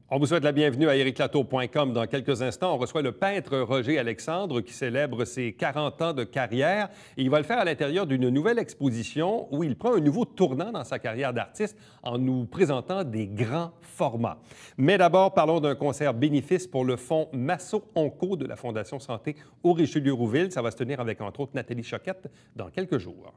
On vous souhaite la bienvenue à ericlato.com. Dans quelques instants, on reçoit le peintre Roger Alexandre qui célèbre ses 40 ans de carrière. Et il va le faire à l'intérieur d'une nouvelle exposition où il prend un nouveau tournant dans sa carrière d'artiste en nous présentant des grands formats. Mais d'abord, parlons d'un concert bénéfice pour le fonds Masso Onco de la Fondation Santé au Richelieu-Rouville. Ça va se tenir avec, entre autres, Nathalie Choquette dans quelques jours.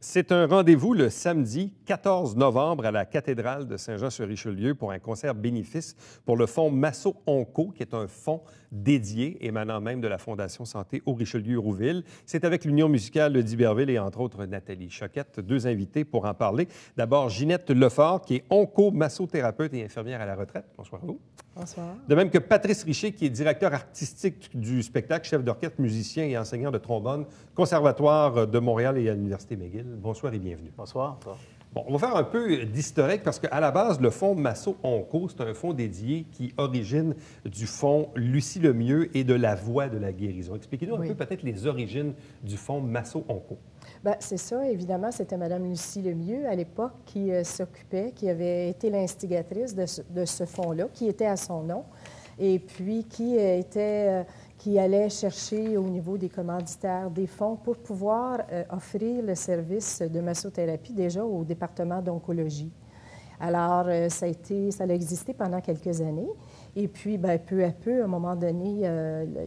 C'est un rendez-vous le samedi 14 novembre à la cathédrale de Saint-Jean-sur-Richelieu pour un concert bénéfice pour le fonds Masso Onco, qui est un fonds dédié émanant même de la Fondation Santé au Richelieu-Rouville. C'est avec l'Union musicale d'Iberville et entre autres Nathalie Choquette, deux invités pour en parler. D'abord, Ginette Lefort, qui est onco-massothérapeute et infirmière à la retraite. Bonsoir à vous. Bonsoir. De même que Patrice Richer, qui est directeur artistique du spectacle, chef d'orchestre, musicien et enseignant de trombone, Conservatoire de Montréal et à l'Université McGill. Bonsoir et bienvenue. Bonsoir. Bon, on va faire un peu d'historique parce qu'à la base, le fonds Masso Onco, c'est un fonds dédié qui origine du fonds Lucie Lemieux et de la Voix de la guérison. Expliquez-nous un peu peut-être les origines du fonds Masso Onco. Bien, c'est ça, évidemment, c'était Mme Lucie Lemieux à l'époque qui s'occupait, qui avait été l'instigatrice de ce fonds-là, qui était à son nom, et puis qui allait chercher au niveau des commanditaires des fonds pour pouvoir offrir le service de massothérapie déjà au département d'oncologie. Alors, ça a existé pendant quelques années. Et puis, bien, peu à peu, à un moment donné,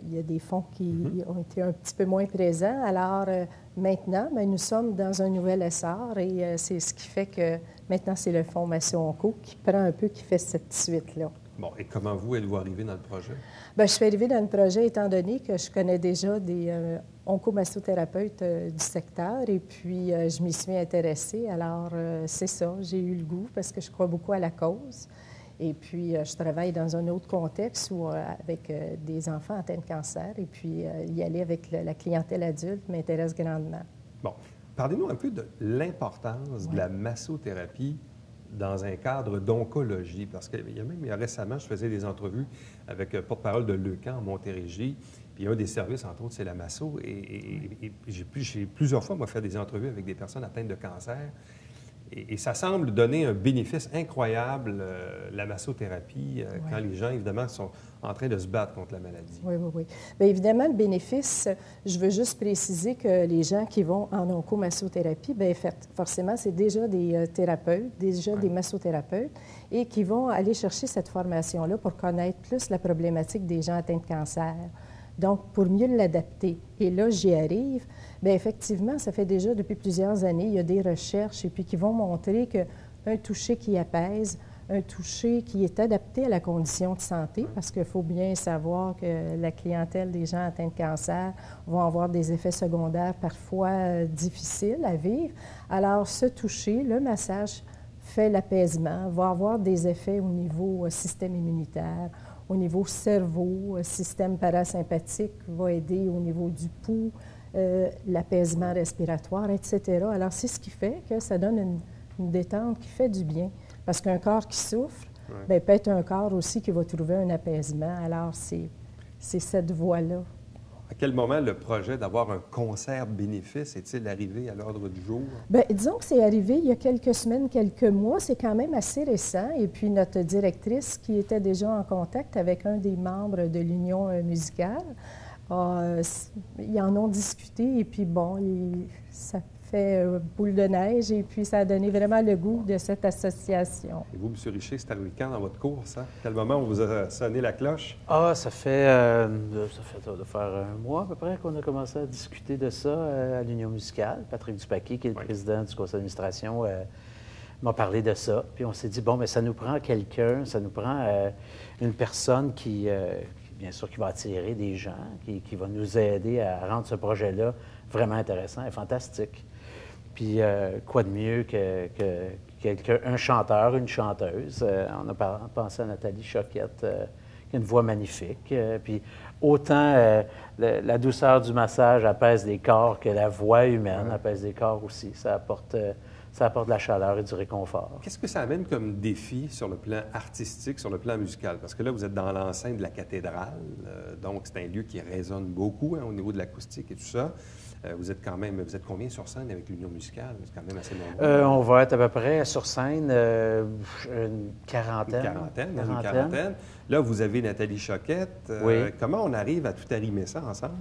il y a des fonds qui ont été un petit peu moins présents. Alors, maintenant, bien, nous sommes dans un nouvel essor et c'est ce qui fait que maintenant, c'est le fonds Masso Onco qui fait cette suite-là. Bon, et comment vous êtes-vous arrivé dans le projet? Bien, je suis arrivée dans le projet étant donné que je connais déjà des oncomassothérapeutes du secteur et puis je m'y suis intéressée. Alors, c'est ça, j'ai eu le goût parce que je crois beaucoup à la cause. Et puis, je travaille dans un autre contexte avec des enfants atteints de cancer. Et puis, y aller avec la clientèle adulte m'intéresse grandement. Bon, parlez-nous un peu de l'importance de la massothérapie dans un cadre d'oncologie. Parce qu'il y a récemment, je faisais des entrevues avec le porte-parole de Leucan en Montérégie. Puis un des services, entre autres, c'est la masso. Et j'ai plusieurs fois, moi, fait des entrevues avec des personnes atteintes de cancer. Et ça semble donner un bénéfice incroyable, la massothérapie, quand les gens, évidemment, sont en train de se battre contre la maladie. Oui. Bien, évidemment, le bénéfice, je veux juste préciser que les gens qui vont en oncomassothérapie, bien, forcément, c'est déjà des thérapeutes, des massothérapeutes, et qui vont aller chercher cette formation-là pour connaître plus la problématique des gens atteints de cancer. Donc, pour mieux l'adapter. Et là, j'y arrive. Bien, effectivement, ça fait déjà depuis plusieurs années, il y a des recherches et puis qui vont montrer qu'un toucher qui apaise, un toucher qui est adapté à la condition de santé, parce qu'il faut bien savoir que la clientèle des gens atteints de cancer vont avoir des effets secondaires parfois difficiles à vivre. Alors, ce toucher, le massage fait l'apaisement, va avoir des effets au niveau système immunitaire, au niveau cerveau, système parasympathique, va aider au niveau du pouls, l'apaisement respiratoire, etc. Alors, c'est ce qui fait que ça donne une détente qui fait du bien. Parce qu'un corps qui souffre, bien, peut être un corps aussi qui va trouver un apaisement. Alors, c'est cette voie-là. À quel moment le projet d'avoir un concert bénéfice est-il arrivé à l'ordre du jour? Bien, disons que c'est arrivé il y a quelques semaines, quelques mois. C'est quand même assez récent. Et puis, notre directrice, qui était déjà en contact avec un des membres de l'Union musicale, ils en ont discuté. Et puis, bon, ça fait boule de neige. Et puis, ça a donné vraiment le goût de cette association. Et vous, M. Richer, c'est arrivé quand dans votre course? Hein? Quel moment on vous a sonné la cloche? Ah, ça fait de faire un mois à peu près qu'on a commencé à discuter de ça à l'Union musicale. Patrick Dupaquet, qui est le président du conseil d'administration, m'a parlé de ça. Puis on s'est dit, bon, mais ça nous prend quelqu'un, ça nous prend une personne qui, bien sûr, qui va attirer des gens, qui va nous aider à rendre ce projet-là vraiment intéressant et fantastique. Puis quoi de mieux que quelqu'un, un chanteur, une chanteuse. On a pensé à Nathalie Choquette, qui a une voix magnifique. Puis autant la douceur du massage apaise les corps que la voix humaine apaise les corps aussi. Ça apporte ça apporte de la chaleur et du réconfort. Qu'est-ce que ça amène comme défi sur le plan artistique, sur le plan musical? Parce que là, vous êtes dans l'enceinte de la cathédrale, donc c'est un lieu qui résonne beaucoup au niveau de l'acoustique et tout ça. Vous êtes combien sur scène avec l'Union musicale? C'est quand même assez nombreux. On va être à peu près sur scène une quarantaine. Une quarantaine. Là, vous avez Nathalie Choquette. Oui. Comment on arrive à tout arrimer ça ensemble?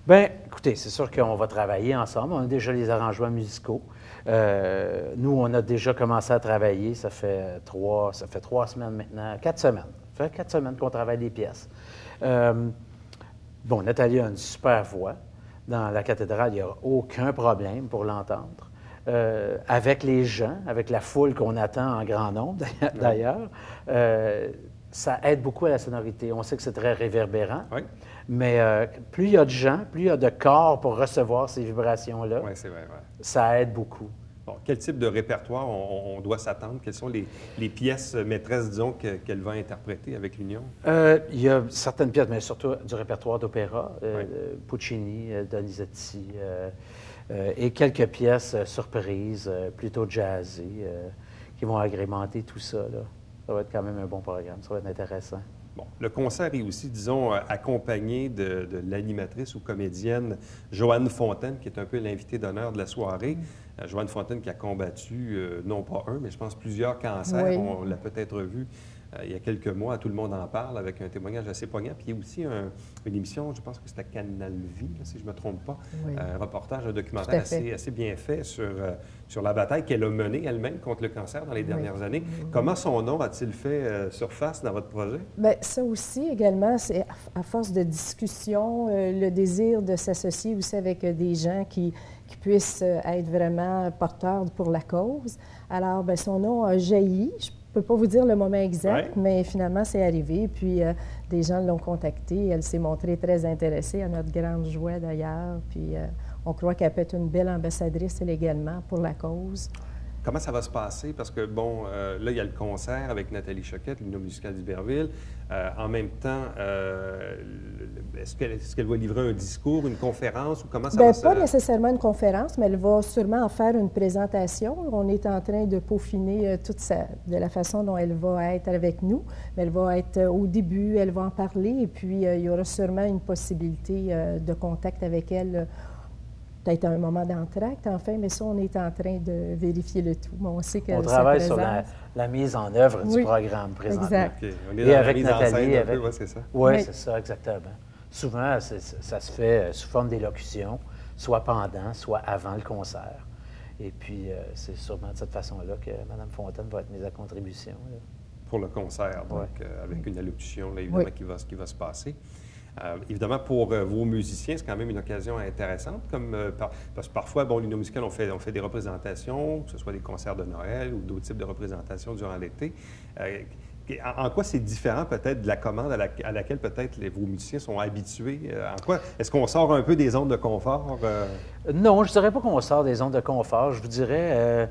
Bien, écoutez, c'est sûr qu'on va travailler ensemble. On a déjà les arrangements musicaux. Nous, on a déjà commencé à travailler. Ça fait 3 semaines maintenant, 4 semaines. Ça fait 4 semaines qu'on travaille les pièces. Bon, Nathalie a une super voix. Dans la cathédrale, il n'y a aucun problème pour l'entendre. Avec les gens, avec la foule qu'on attend en grand nombre, d'ailleurs, ça aide beaucoup à la sonorité. On sait que c'est très réverbérant, oui. Mais plus il y a de gens, plus il y a de corps pour recevoir ces vibrations-là, oui, c'est vrai, ouais. Ça aide beaucoup. Bon, quel type de répertoire on doit s'attendre? Quelles sont les pièces maîtresses, disons, qu'elle va interpréter avec l'Union? Il y a certaines pièces, mais surtout du répertoire d'opéra, oui. Puccini, Donizetti, et quelques pièces surprises, plutôt jazzées, qui vont agrémenter tout ça, là. Ça va être quand même un bon programme, ça va être intéressant. Bon, le concert est aussi, disons, accompagné de l'animatrice ou comédienne Joanne Fontaine, qui est un peu l'invitée d'honneur de la soirée. Joanne Fontaine qui a combattu, non pas un, mais je pense plusieurs cancers. Oui. On l'a peut-être vu il y a quelques mois, Tout le monde en parle, avec un témoignage assez poignant. Puis il y a aussi une émission, je pense que c'était Canal Vie, là, si je ne me trompe pas, Oui. Un reportage, un documentaire assez bien fait sur la bataille qu'elle a menée elle-même contre le cancer dans les dernières années. Comment son nom a-t-il fait surface dans votre projet? Bien, ça aussi, également, c'est à force de discussion, le désir de s'associer aussi avec des gens qui puissent être vraiment porteurs pour la cause. Alors, bien, son nom a jailli. Je ne peux pas vous dire le moment exact, ouais. mais finalement, c'est arrivé. Puis, des gens l'ont contactée. Elle s'est montrée très intéressée, à notre grande joie d'ailleurs. Puis, on croit qu'elle peut être une belle ambassadrice, elle également, pour la cause. Comment ça va se passer? Parce que, bon, là, il y a le concert avec Nathalie Choquette, l'Union musicale d'Iberville. En même temps, est-ce qu'elle va livrer un discours, une conférence, ou comment ça va se... Pas nécessairement une conférence, mais elle va sûrement en faire une présentation. On est en train de peaufiner de la façon dont elle va être avec nous. Mais elle va être au début, elle va en parler, et puis il y aura sûrement une possibilité de contact avec elle. Peut-être un moment d'entracte, enfin, mais ça, on est en train de vérifier le tout. Mais on sait qu'elle On travaille sur la mise en œuvre du programme présentement. Exact. Okay. On est dans la mise Nathalie, en scène un peu, c'est ça? Oui, c'est ça, exactement. Souvent, ça se fait sous forme d'élocution, soit pendant, soit avant le concert. Et puis, c'est sûrement de cette façon-là que Mme Fontaine va être mise à contribution. Là. Pour le concert, donc, avec une allocution, là, évidemment, qui va se passer. Évidemment, pour vos musiciens, c'est quand même une occasion intéressante, parce que parfois, bon, l'Union musicale, on fait des représentations, que ce soit des concerts de Noël ou d'autres types de représentations durant l'été. En quoi c'est différent peut-être de la commande à laquelle peut-être vos musiciens sont habitués? En quoi est-ce qu'on sort un peu des zones de confort? Non, je ne dirais pas qu'on sort des zones de confort. Je vous dirais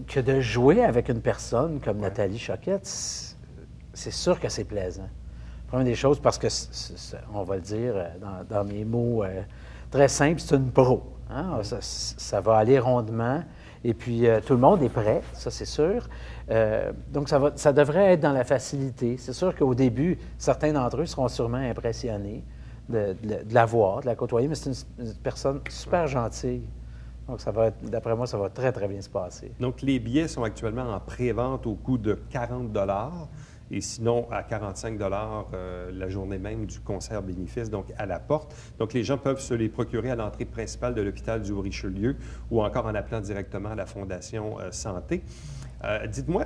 que de jouer avec une personne comme Nathalie Choquette, c'est sûr que c'est plaisant. Première des choses, parce que, on va le dire dans mes mots très simples, c'est une pro. Hein? Ça va aller rondement. Et puis, tout le monde est prêt, ça c'est sûr. Donc, ça devrait être dans la facilité. C'est sûr qu'au début, certains d'entre eux seront sûrement impressionnés de la voir, de la côtoyer, mais c'est une personne super gentille. Donc, d'après moi, ça va très, très bien se passer. Donc, les billets sont actuellement en pré-vente au coût de 40 $ et sinon à 45 $ la journée même du concert bénéfice, donc à la porte. Donc, les gens peuvent se les procurer à l'entrée principale de l'hôpital du Haut-Richelieu ou encore en appelant directement à la Fondation Santé. Dites-moi,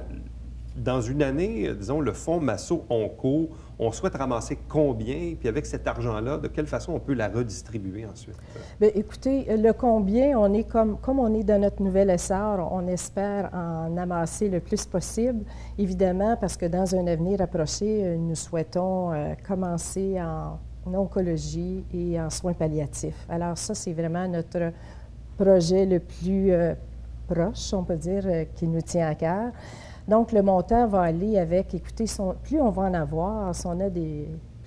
dans une année, disons, le fonds Masso-Onco, on souhaite ramasser combien? Puis avec cet argent-là, de quelle façon on peut la redistribuer ensuite? Bien, écoutez, le combien, on est comme on est dans notre nouvel essor, on espère en amasser le plus possible, évidemment, parce que dans un avenir approché, nous souhaitons commencer en oncologie et en soins palliatifs. Alors ça, c'est vraiment notre projet le plus proche, on peut dire, qui nous tient à cœur. Donc, le montant va aller avec, écoutez, plus on va en avoir, si on a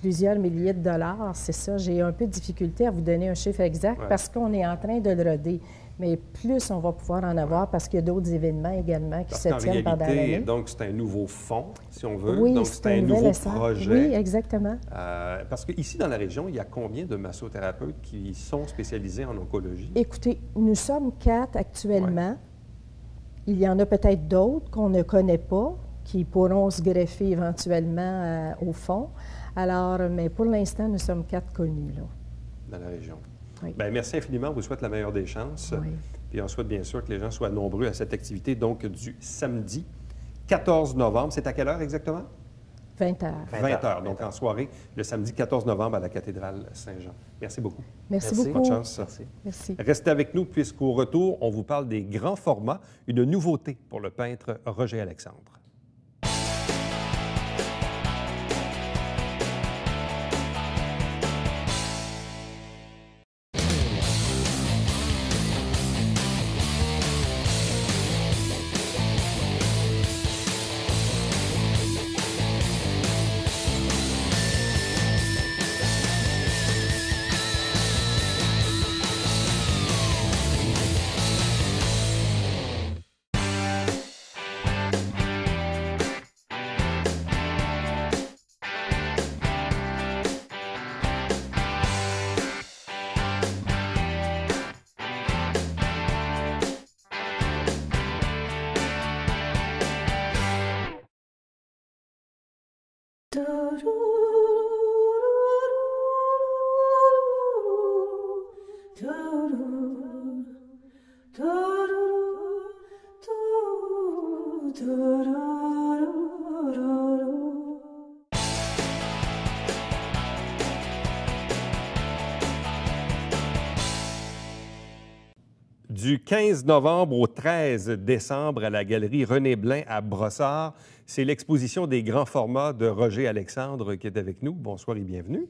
plusieurs milliers de dollars, c'est ça. J'ai un peu de difficulté à vous donner un chiffre exact parce qu'on est en train de le roder. Mais plus on va pouvoir en avoir parce qu'il y a d'autres événements également qui se tiennent pendant l'année. Donc, c'est un nouveau fonds, si on veut. Oui, donc, c'est un nouveau projet. Oui, exactement. Parce qu'ici, dans la région, il y a combien de massothérapeutes qui sont spécialisés en oncologie? Écoutez, nous sommes 4 actuellement. Il y en a peut-être d'autres qu'on ne connaît pas, qui pourront se greffer éventuellement au fond. Alors, mais pour l'instant, nous sommes 4 connus, là. Dans la région. Oui. Bien, merci infiniment. On vous souhaite la meilleure des chances. Oui. Puis on souhaite bien sûr que les gens soient nombreux à cette activité, donc du samedi 14 novembre. C'est à quelle heure exactement? 20 heures. 20 heures, donc en soirée, le samedi 14 novembre à la cathédrale Saint-Jean. Merci beaucoup. Merci beaucoup. Bonne chance. Merci. Restez avec nous puisqu'au retour, on vous parle des grands formats, une nouveauté pour le peintre Roger Alexandre. Du 15 novembre au 13 décembre à la Galerie René Blin à Brossard, c'est l'exposition des grands formats de Roger Alexandre qui est avec nous. Bonsoir et bienvenue.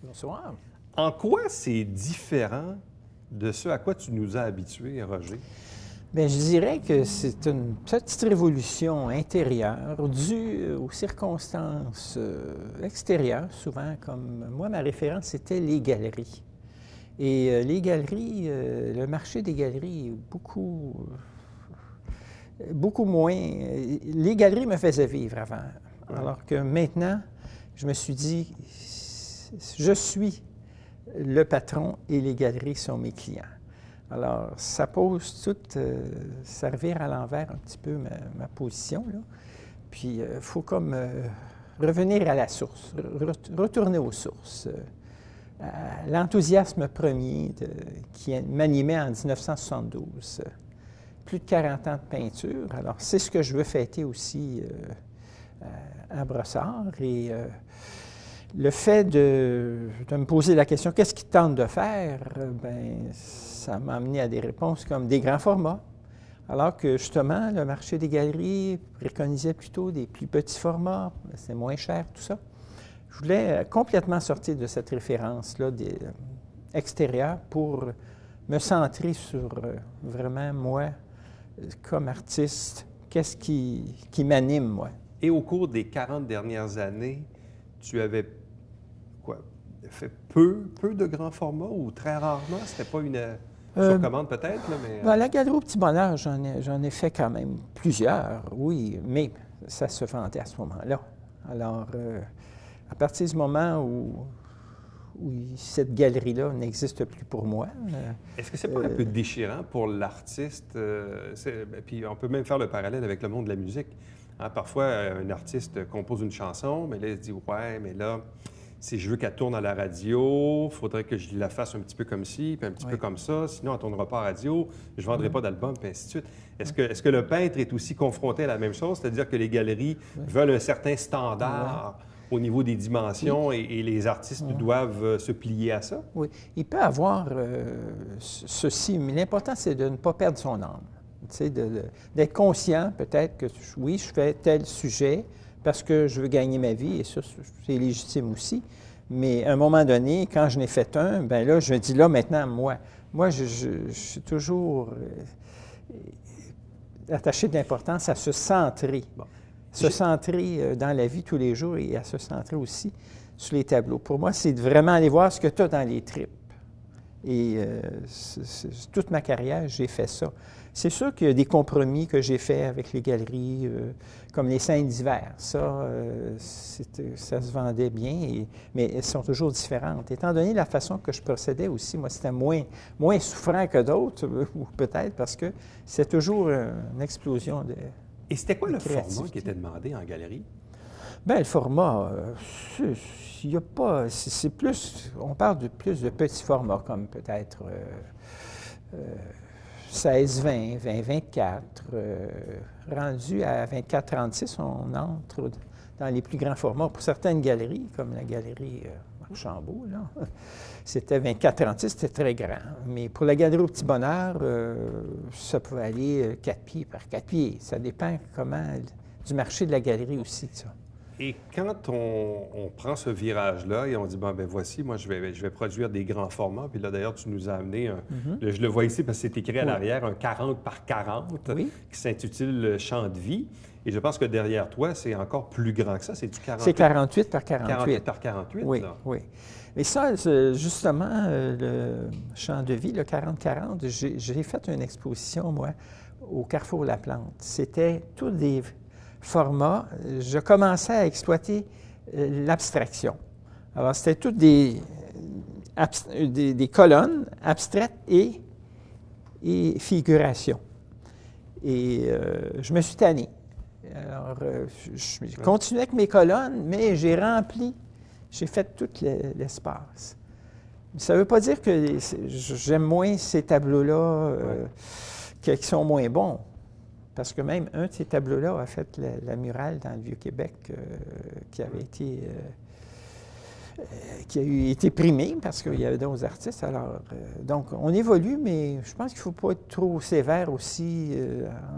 Bonsoir. En quoi c'est différent de ce à quoi tu nous as habitués, Roger? Bien, je dirais que c'est une petite révolution intérieure due aux circonstances extérieures, souvent, comme moi, ma référence, c'était les galeries. Et les galeries, le marché des galeries est beaucoup moins... Les galeries me faisaient vivre avant, alors que maintenant, je me suis dit, je suis le patron et les galeries sont mes clients. Alors, ça pose tout, ça revire à l'envers un petit peu ma position, là. Puis, il faut comme revenir à la source, retourner aux sources. L'enthousiasme premier qui m'animait en 1972. Plus de 40 ans de peinture. Alors, c'est ce que je veux fêter aussi à Brossard. Et le fait de me poser la question, qu'est-ce qu'ils tentent de faire? Bien, ça m'a amené à des réponses comme des grands formats. Alors que, justement, le marché des galeries préconisait plutôt des plus petits formats, c'est moins cher, tout ça. Je voulais complètement sortir de cette référence-là extérieure pour me centrer sur vraiment moi, comme artiste, qu'est-ce qui m'anime, moi. Et au cours des 40 dernières années, tu avais fait peu de grands formats ou très rarement? C'était pas une sur commande peut-être, là, mais... Bien, la Galerie au Petit Bonheur, j'en ai fait quand même plusieurs, oui, mais ça se vendait à ce moment-là. Alors, à partir du moment où cette galerie-là n'existe plus pour moi... Est-ce que c'est pas un peu déchirant pour l'artiste? Puis on peut même faire le parallèle avec le monde de la musique. Hein, parfois, un artiste compose une chanson, mais là, il se dit « Ouais, mais là, si je veux qu'elle tourne à la radio, il faudrait que je la fasse un petit peu comme ci, puis un petit peu comme ça, sinon elle ne tournera pas à la radio, je ne vendrai pas d'album, puis ainsi de suite. » Est-ce que le peintre est aussi confronté à la même chose, c'est-à-dire que les galeries veulent un certain standard au niveau des dimensions et les artistes doivent se plier à ça? Oui, il peut avoir ceci, mais l'important, c'est de ne pas perdre son âme. Tu sais, d'être conscient, peut-être, que oui, je fais tel sujet parce que je veux gagner ma vie, et ça, c'est légitime aussi. Mais à un moment donné, quand je n'ai fait un, bien là, je me dis, là, maintenant, moi, je suis toujours attaché d'importance à se centrer. Bon. Se centrer dans la vie tous les jours et à se centrer aussi sur les tableaux. Pour moi, c'est de vraiment aller voir ce que tu as dans les tripes. Et toute ma carrière, j'ai fait ça. C'est sûr qu'il y a des compromis que j'ai faits avec les galeries, comme les scènes d'hiver. Ça se vendait bien, mais elles sont toujours différentes. Étant donné la façon que je procédais aussi, moi, c'était moins souffrant que d'autres, ou peut-être parce que c'est toujours une explosion de Et c'était quoi le créativité. format qui était demandé en galerie? Bien, le format, il n'y a pas... C'est plus... On parle de plus de petits formats, comme peut-être 16-20, 20-24. Rendu à 24-36, on entre dans les plus grands formats. Pour certaines galeries, comme la galerie Archambault, là, c'était 24-36, c'était très grand. Mais pour la galerie au Petit Bonheur, ça pouvait aller 4 pieds par 4 pieds. Ça dépend du marché de la galerie aussi, ça. Et quand on prend ce virage-là et on dit, bon, ben voici, moi, je vais produire des grands formats. Puis là, d'ailleurs, tu nous as amené, je le vois ici parce que c'est écrit à l'arrière, un 40 par 40 qui s'intitule Chant de vie. Et je pense que derrière toi, c'est encore plus grand que ça. C'est du 48? C'est 48 par 48. 48 par 48, oui, là. Oui. Mais ça, justement, le Chant de vie, le 40-40, j'ai fait une exposition, moi, au Carrefour La Plante. C'était tous des formats. Je commençais à exploiter l'abstraction. Alors, c'était toutes des colonnes abstraites et figuration. Et je me suis tanné. Alors, je continuais avec mes colonnes, mais j'ai fait tout l'espace. Ça ne veut pas dire que j'aime moins ces tableaux-là qui sont moins bons. Parce que même un de ces tableaux-là a fait la murale dans le Vieux-Québec qui a été primé parce qu'il y avait d'autres artistes. Alors, donc, on évolue, mais je pense qu'il ne faut pas être trop sévère aussi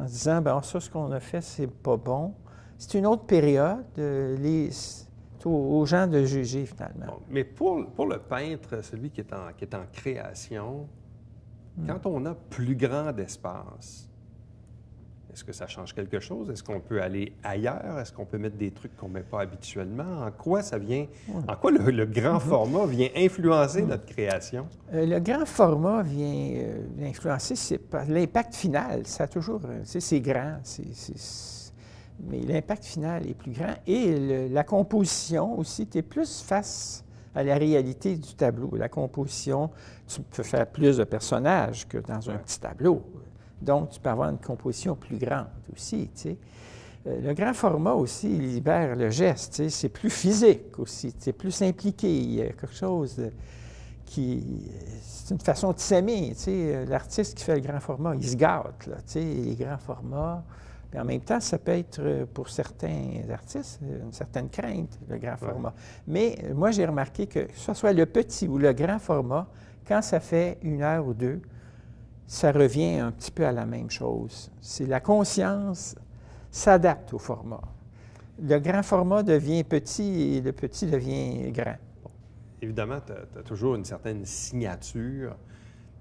en se disant, bien, ça, ce qu'on a fait, c'est pas bon. C'est une autre période. C'est aux gens de juger, finalement. Bon, mais pour le peintre, celui qui est en création, quand on a plus grand d'espace, est-ce que ça change quelque chose? Est-ce qu'on peut aller ailleurs? Est-ce qu'on peut mettre des trucs qu'on ne met pas habituellement? En quoi ça vient... En quoi le grand format vient influencer notre création? Le grand format vient influencer l'impact final. Ça a toujours... C'est grand, mais l'impact final est plus grand. Et la composition aussi, tu es plus face à la réalité du tableau. La composition, tu peux faire plus de personnages que dans un petit tableau. Donc, tu peux avoir une composition plus grande aussi, tu sais. Le grand format aussi, il libère le geste, tu sais. C'est plus physique aussi, c'est plus impliqué. Il y a quelque chose c'est une façon de s'aimer, tu sais. L'artiste qui fait le grand format, il se gâte, là, tu sais, les grands formats. Mais en même temps, ça peut être, pour certains artistes, une certaine crainte, le grand format. Mais moi, j'ai remarqué que ce soit le petit ou le grand format, quand ça fait 1 heure ou 2, ça revient un petit peu à la même chose. C'est la conscience s'adapte au format. Le grand format devient petit et le petit devient grand. Bon. Évidemment, tu as toujours une certaine signature.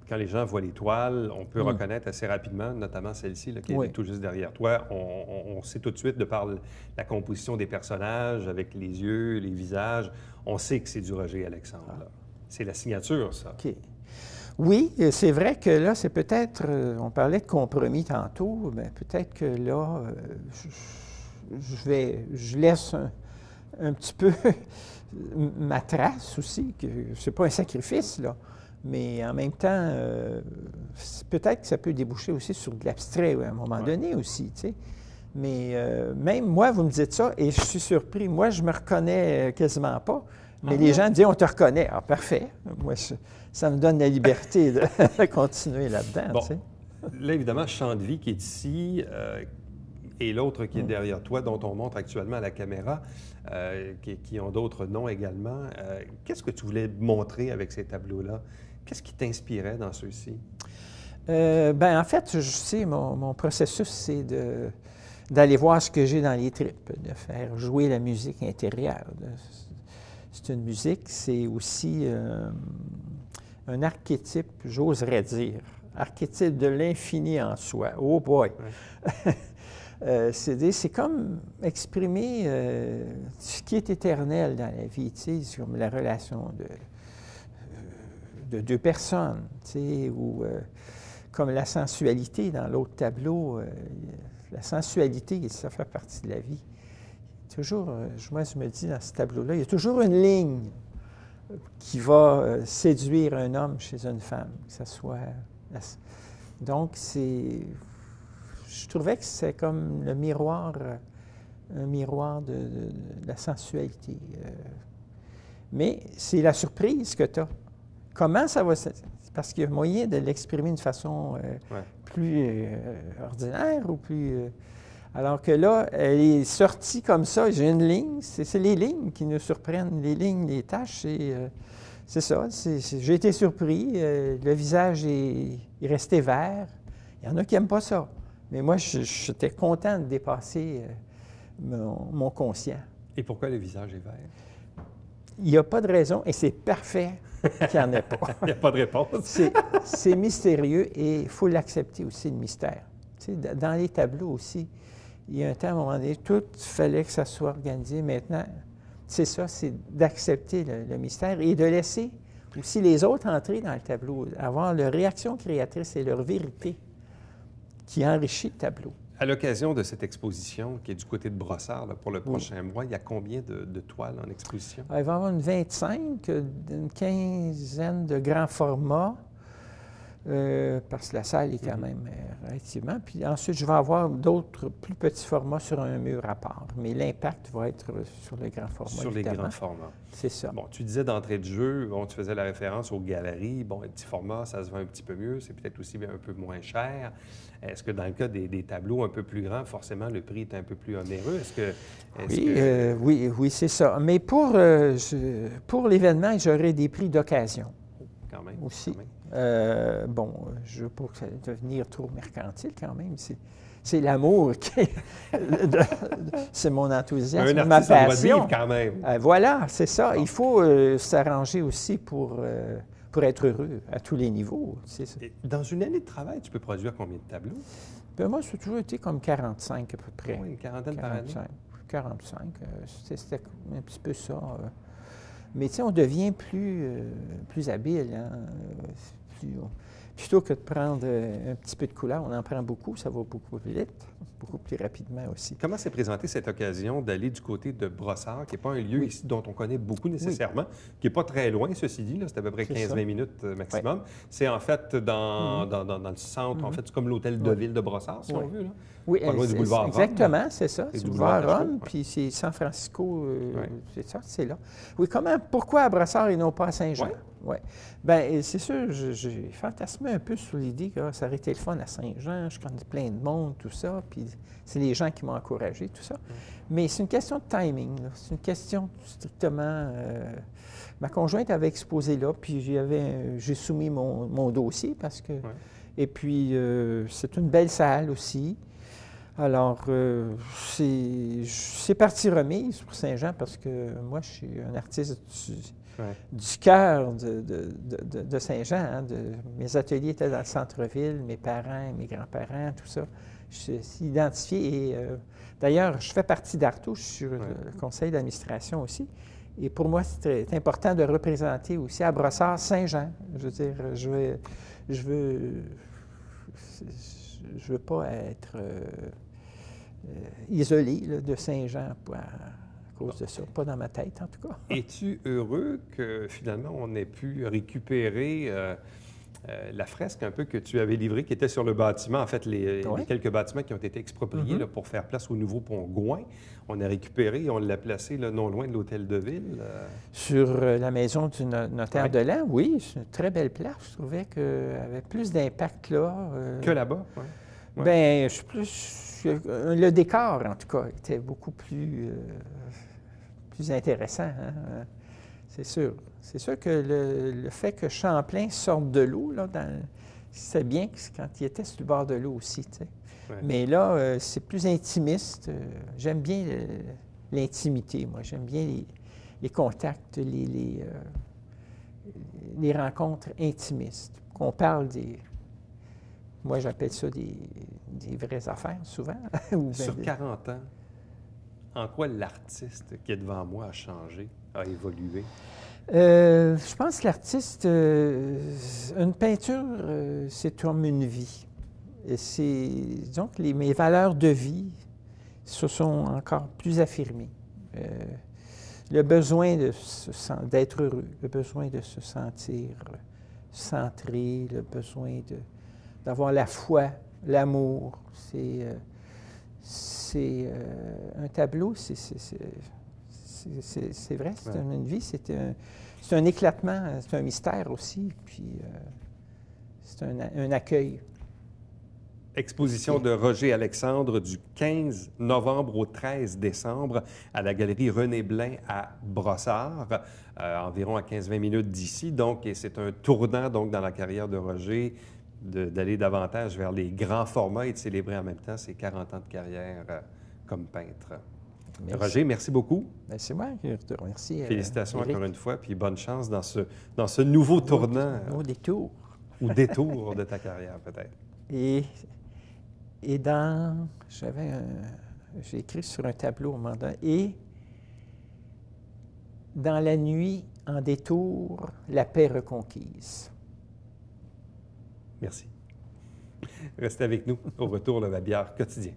Quand les gens voient les toiles, on peut reconnaître assez rapidement, notamment celle-ci, là, qui est tout juste derrière toi. On sait tout de suite, de par la composition des personnages, avec les yeux, les visages, on sait que c'est du Roger Alexandre. Là. C'est la signature, ça. OK. Oui, c'est vrai que là, c'est peut-être, on parlait de compromis tantôt, mais peut-être que là, je laisse un petit peu ma trace aussi, que c'est pas un sacrifice, là, mais en même temps, peut-être que ça peut déboucher aussi sur de l'abstrait à un moment donné aussi, tu sais. Mais même moi, vous me dites ça, et je suis surpris. Moi, je me reconnais quasiment pas. Mais les gens disent, on te reconnaît. Ah, parfait. Moi, ça me donne la liberté de continuer là-dedans. Bon. Tu sais. Là, évidemment, Chant de vie qui est ici et l'autre qui est derrière toi, dont on montre actuellement à la caméra, qui ont d'autres noms également. Qu'est-ce que tu voulais montrer avec ces tableaux-là? Qu'est-ce qui t'inspirait dans ceux-ci? En fait, je sais, mon processus, c'est d'aller voir ce que j'ai dans les tripes, de faire jouer la musique intérieure. C'est une musique, c'est aussi un archétype, j'oserais dire, archétype de l'infini en soi. Oh boy! Ouais. C'est comme exprimer ce qui est éternel dans la vie, tu sais, comme la relation de deux personnes, tu sais, ou comme la sensualité dans l'autre tableau. La sensualité, ça fait partie de la vie. Toujours, moi, je me dis dans ce tableau-là, il y a toujours une ligne qui va séduire un homme chez une femme, que ce soit... Donc, je trouvais que c'est comme le miroir, un miroir de la sensualité. Mais c'est la surprise que tu as. Comment ça va... Parce qu'il y a moyen de l'exprimer d'une façon plus ordinaire ou plus... alors que là, elle est sortie comme ça, j'ai une ligne, c'est les lignes qui nous surprennent, les lignes, les taches, c'est ça. J'ai été surpris, le visage est resté vert. Il y en a qui n'aiment pas ça. Mais moi, j'étais content de dépasser mon conscient. Et pourquoi le visage est vert? Il n'y a pas de raison, et c'est parfait qu'il n'y en ait pas. Il n'y a pas de réponse. C'est mystérieux et il faut l'accepter aussi, le mystère. Tu sais, dans les tableaux aussi, il y a un temps, à un moment donné, tout fallait que ça soit organisé. Maintenant, c'est ça, c'est d'accepter le mystère et de laisser aussi les autres entrer dans le tableau, avoir leur réaction créatrice et leur vérité qui enrichit le tableau. À l'occasion de cette exposition qui est du côté de Brossard, là, pour le prochain mois, il y a combien de toiles en exposition? Il va y avoir une 25, une quinzaine de grands formats, parce que la salle est quand même relativement. Puis ensuite, je vais avoir d'autres plus petits formats sur un mur à part. Mais l'impact va être sur les grands formats. Sur évidemment. les grands formats. C'est ça. Bon, tu disais d'entrée de jeu, bon, tu faisais la référence aux galeries. Bon, les petits formats, ça se vend un petit peu mieux, c'est peut-être aussi un peu moins cher. Est-ce que dans le cas des tableaux un peu plus grands, forcément, le prix est un peu plus onéreux? Oui, c'est ça. Mais pour l'événement, j'aurai des prix d'occasion. Quand même. Aussi. Quand même. Je veux pas que ça devenir trop mercantile quand même. C'est l'amour qui c'est mon enthousiasme, ma passion. Vivre quand même. Voilà, c'est ça. Bon. Il faut s'arranger aussi pour être heureux à tous les niveaux. C'est ça. Et dans une année de travail, tu peux produire combien de tableaux? Bien, moi, ça a toujours été comme 45 à peu près. Oui, une quarantaine par année. 45. C'était un petit peu ça. Mais tu sais, on devient plus habile. Hein? Plutôt que de prendre un petit peu de couleur, on en prend beaucoup, ça va beaucoup plus vite, beaucoup plus rapidement aussi. Comment s'est présentée cette occasion d'aller du côté de Brossard, qui n'est pas un lieu ici dont on connaît beaucoup nécessairement, qui n'est pas très loin, ceci dit, c'est à peu près 15-20 minutes maximum. C'est en fait dans le centre, en fait, c'est comme l'hôtel de ville de Brossard, si on veut. Là. Oui, pas loin du boulevard Rome. Exactement, c'est ça. C'est le boulevard Rome, ouais. Puis c'est San Francisco, c'est ça, c'est là. Oui, pourquoi à Brossard et non pas à Saint-Jean? Oui. Bien, c'est sûr, j'ai fantasmé un peu sur l'idée que ça aurait été le fun à Saint-Jean, je connais plein de monde, tout ça, puis c'est les gens qui m'ont encouragé, tout ça. Mais c'est une question de timing, là. C'est une question strictement... ma conjointe avait exposé là, puis j'ai soumis mon dossier parce que... Et puis, c'est une belle salle aussi. Alors, c'est partie remise pour Saint-Jean parce que moi, je suis un artiste du cœur de Saint-Jean. Hein, mes ateliers étaient dans le centre-ville, mes parents, mes grands-parents, tout ça. Je suis identifié. Et d'ailleurs, je fais partie d'Arto, je suis sur le conseil d'administration aussi. Et pour moi, c'est important de représenter aussi à Brossard Saint-Jean. Je veux dire, je veux pas être isolé là, de Saint-Jean à cause de ça. Pas dans ma tête, en tout cas. Es-tu heureux que, finalement, on ait pu récupérer la fresque un peu que tu avais livrée, qui était sur le bâtiment, en fait, les quelques bâtiments qui ont été expropriés là, pour faire place au nouveau pont Gouin. On a récupéré et on l'a placé là, non loin de l'hôtel de ville. Sur la maison du notaire de l'An, oui, c'est une très belle place. Je trouvais qu'elle avait plus d'impact là. Que là-bas, oui. Bien, le décor, en tout cas, était beaucoup plus intéressant. Hein? C'est sûr. C'est sûr que le fait que Champlain sorte de l'eau, là, c'est bien quand il était sur le bord de l'eau aussi. Tu sais. Mais là, c'est plus intimiste. J'aime bien l'intimité, moi. J'aime bien les contacts, les rencontres intimistes. Qu'on parle des... Moi, j'appelle ça des vraies affaires, souvent. Ou Sur bien 40 ans, en quoi l'artiste qui est devant moi a changé, a évolué? Je pense que l'artiste, une peinture, c'est comme une vie. Et c'est, disons que mes valeurs de vie se sont encore plus affirmées. Le besoin d'être heureux, le besoin de se sentir centré, le besoin d'avoir la foi, l'amour. C'est un tableau, c'est vrai, c'est une vie, c'est un éclatement, c'est un mystère aussi, puis c'est un accueil. Exposition de Roger Alexandre du 15 novembre au 13 décembre à la galerie René Blin à Brossard, environ à 15-20 minutes d'ici. Donc, et c'est un tournant donc, dans la carrière de Roger d'aller davantage vers les grands formats et de célébrer en même temps ses 40 ans de carrière comme peintre. Merci. Roger, merci beaucoup. Bien, c'est moi qui te remercie. Félicitations encore une fois, puis bonne chance dans ce nouveau tournant. Nouveau détour. Ou détour de ta carrière, peut-être. Et j'ai écrit sur un tableau au moment donné, et dans la nuit, en détour, la paix reconquise. Merci. Restez avec nous. Au retour, le Babillard quotidien.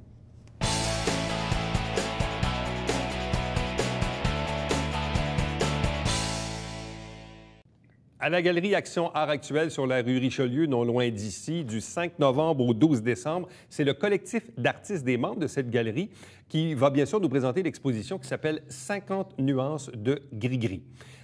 À la Galerie Action Art Actuel sur la rue Richelieu, non loin d'ici, du 5 novembre au 12 décembre, c'est le collectif d'artistes des membres de cette galerie qui va bien sûr nous présenter l'exposition qui s'appelle « 50 nuances de gris-gris ».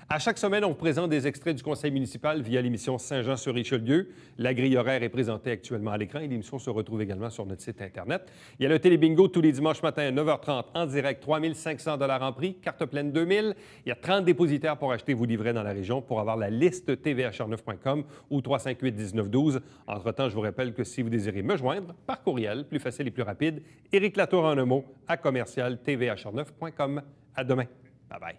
À chaque semaine, on vous présente des extraits du conseil municipal via l'émission Saint-Jean-sur-Richelieu. La grille horaire est présentée actuellement à l'écran et l'émission se retrouve également sur notre site Internet. Il y a le télébingo tous les dimanches matins à 9h30 en direct, 3 500 $ en prix, carte pleine 2000. Il y a 30 dépositaires pour acheter vos livrets dans la région pour avoir la liste tvhr9.com ou 358-1912. Entre-temps, je vous rappelle que si vous désirez me joindre par courriel, plus facile et plus rapide, Éric Latour en un mot à commercial tvhr9.com. À demain. Bye bye.